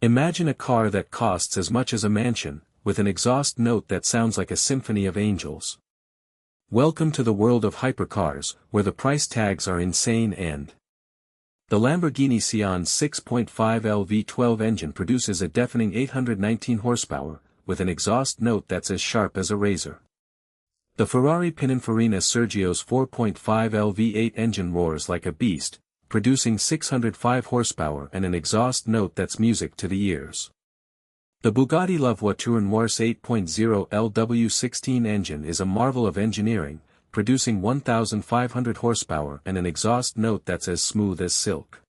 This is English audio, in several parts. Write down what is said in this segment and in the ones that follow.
Imagine a car that costs as much as a mansion, with an exhaust note that sounds like a symphony of angels. Welcome to the world of hypercars, where the price tags are insane and the Lamborghini Sián's 6.5L V12 engine produces a deafening 819 horsepower, with an exhaust note that's as sharp as a razor. The Ferrari Pininfarina Sergio's 4.5L V8 engine roars like a beast, producing 605 horsepower and an exhaust note that's music to the ears. The Bugatti La Voiture Noire's 8.0 LW16 engine is a marvel of engineering, producing 1,500 horsepower and an exhaust note that's as smooth as silk.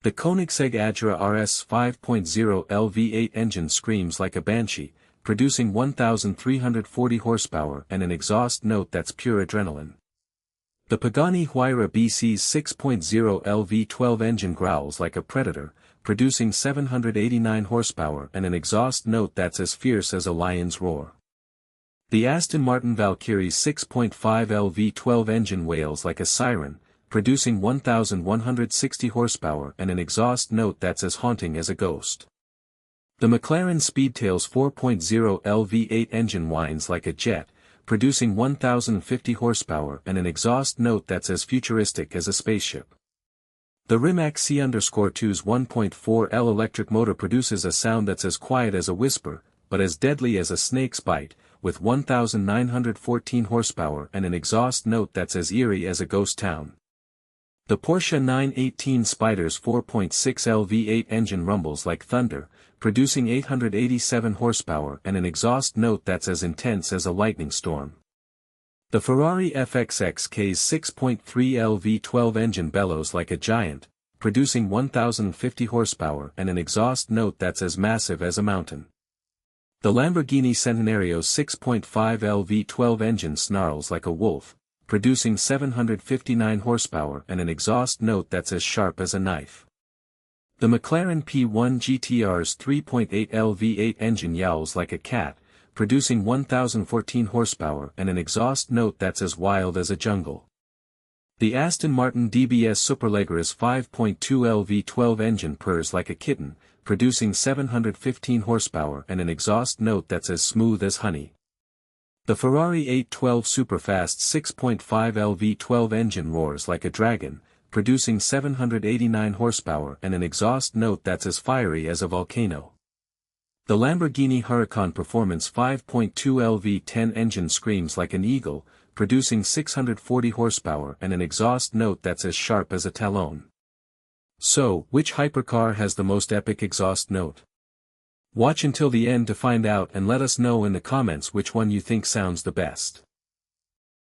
The Koenigsegg Agera RS 5.0 LV8 engine screams like a banshee, producing 1,340 horsepower and an exhaust note that's pure adrenaline. The Pagani Huayra BC's 6.0 LV12 engine growls like a predator, producing 789 horsepower and an exhaust note that's as fierce as a lion's roar. The Aston Martin Valkyrie's 6.5 LV12 engine wails like a siren, producing 1,160 horsepower and an exhaust note that's as haunting as a ghost. The McLaren Speedtail's 4.0 LV8 engine whines like a jet, producing 1,050 horsepower and an exhaust note that's as futuristic as a spaceship. The Rimac C_2's 1.4L electric motor produces a sound that's as quiet as a whisper, but as deadly as a snake's bite, with 1,914 horsepower and an exhaust note that's as eerie as a ghost town. The Porsche 918 Spyder's 4.6L V8 engine rumbles like thunder, producing 887 horsepower and an exhaust note that's as intense as a lightning storm. The Ferrari FXXK's 6.3L V12 engine bellows like a giant, producing 1,050 horsepower and an exhaust note that's as massive as a mountain. The Lamborghini Centenario's 6.5L V12 engine snarls like a wolf, producing 759 horsepower and an exhaust note that's as sharp as a knife. The McLaren P1 GTR's 3.8L V8 engine yowls like a cat, producing 1,014 horsepower and an exhaust note that's as wild as a jungle. The Aston Martin DBS Superleggera's 5.2L V12 engine purrs like a kitten, producing 715 horsepower and an exhaust note that's as smooth as honey. The Ferrari 812 Superfast's 6.5L V12 engine roars like a dragon, producing 789 horsepower and an exhaust note that's as fiery as a volcano. The Lamborghini Huracan Performance 5.2L V10 engine screams like an eagle, producing 640 horsepower and an exhaust note that's as sharp as a talon. So, which hypercar has the most epic exhaust note? Watch until the end to find out and let us know in the comments which one you think sounds the best.